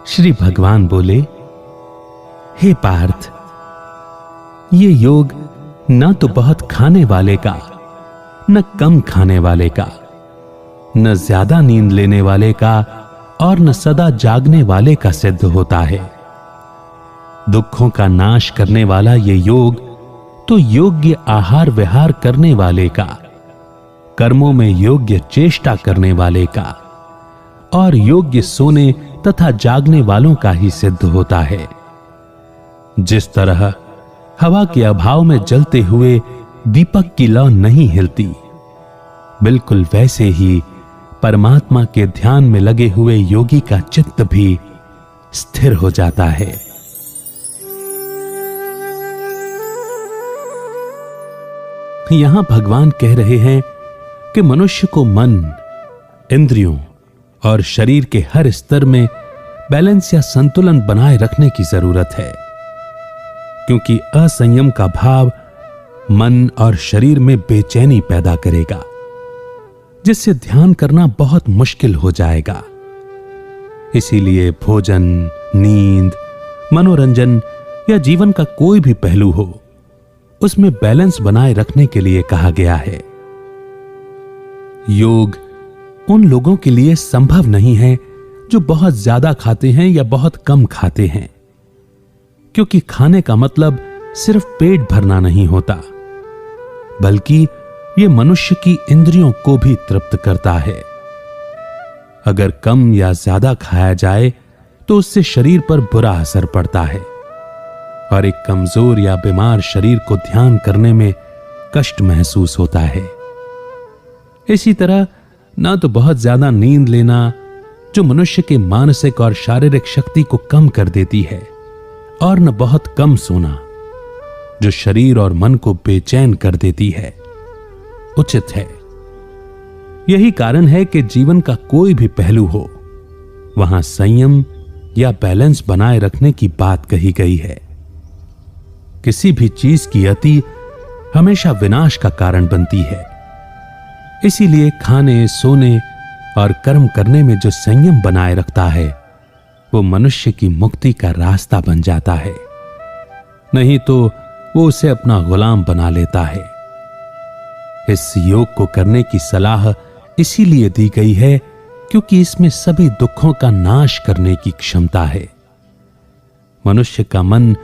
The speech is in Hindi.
श्री भगवान बोले, हे पार्थ, ये योग न तो बहुत खाने वाले का, न कम खाने वाले का, न ज्यादा नींद लेने वाले का और न सदा जागने वाले का सिद्ध होता है। दुखों का नाश करने वाला ये योग तो योग्य आहार विहार करने वाले का, कर्मों में योग्य चेष्टा करने वाले का और योग्य सोने तथा जागने वालों का ही सिद्ध होता है। जिस तरह हवा के अभाव में जलते हुए दीपक की लौ नहीं हिलती, बिल्कुल वैसे ही परमात्मा के ध्यान में लगे हुए योगी का चित्त भी स्थिर हो जाता है। यहां भगवान कह रहे हैं कि मनुष्य को मन, इंद्रियों और शरीर के हर स्तर में बैलेंस या संतुलन बनाए रखने की जरूरत है, क्योंकि असंयम का भाव मन और शरीर में बेचैनी पैदा करेगा, जिससे ध्यान करना बहुत मुश्किल हो जाएगा। इसीलिए भोजन, नींद, मनोरंजन या जीवन का कोई भी पहलू हो, उसमें बैलेंस बनाए रखने के लिए कहा गया है। योग उन लोगों के लिए संभव नहीं है जो बहुत ज्यादा खाते हैं या बहुत कम खाते हैं, क्योंकि खाने का मतलब सिर्फ पेट भरना नहीं होता, बल्कि यह मनुष्य की इंद्रियों को भी तृप्त करता है। अगर कम या ज्यादा खाया जाए तो उससे शरीर पर बुरा असर पड़ता है और एक कमजोर या बीमार शरीर को ध्यान करने में कष्ट महसूस होता है। इसी तरह ना तो बहुत ज्यादा नींद लेना, जो मनुष्य के मानसिक और शारीरिक शक्ति को कम कर देती है, और न बहुत कम सोना, जो शरीर और मन को बेचैन कर देती है, उचित है। यही कारण है कि जीवन का कोई भी पहलू हो, वहां संयम या बैलेंस बनाए रखने की बात कही गई है। किसी भी चीज की अति हमेशा विनाश का कारण बनती है। इसीलिए खाने, सोने और कर्म करने में जो संयम बनाए रखता है, वो मनुष्य की मुक्ति का रास्ता बन जाता है, नहीं तो वो उसे अपना गुलाम बना लेता है। इस योग को करने की सलाह इसीलिए दी गई है क्योंकि इसमें सभी दुखों का नाश करने की क्षमता है। मनुष्य का मन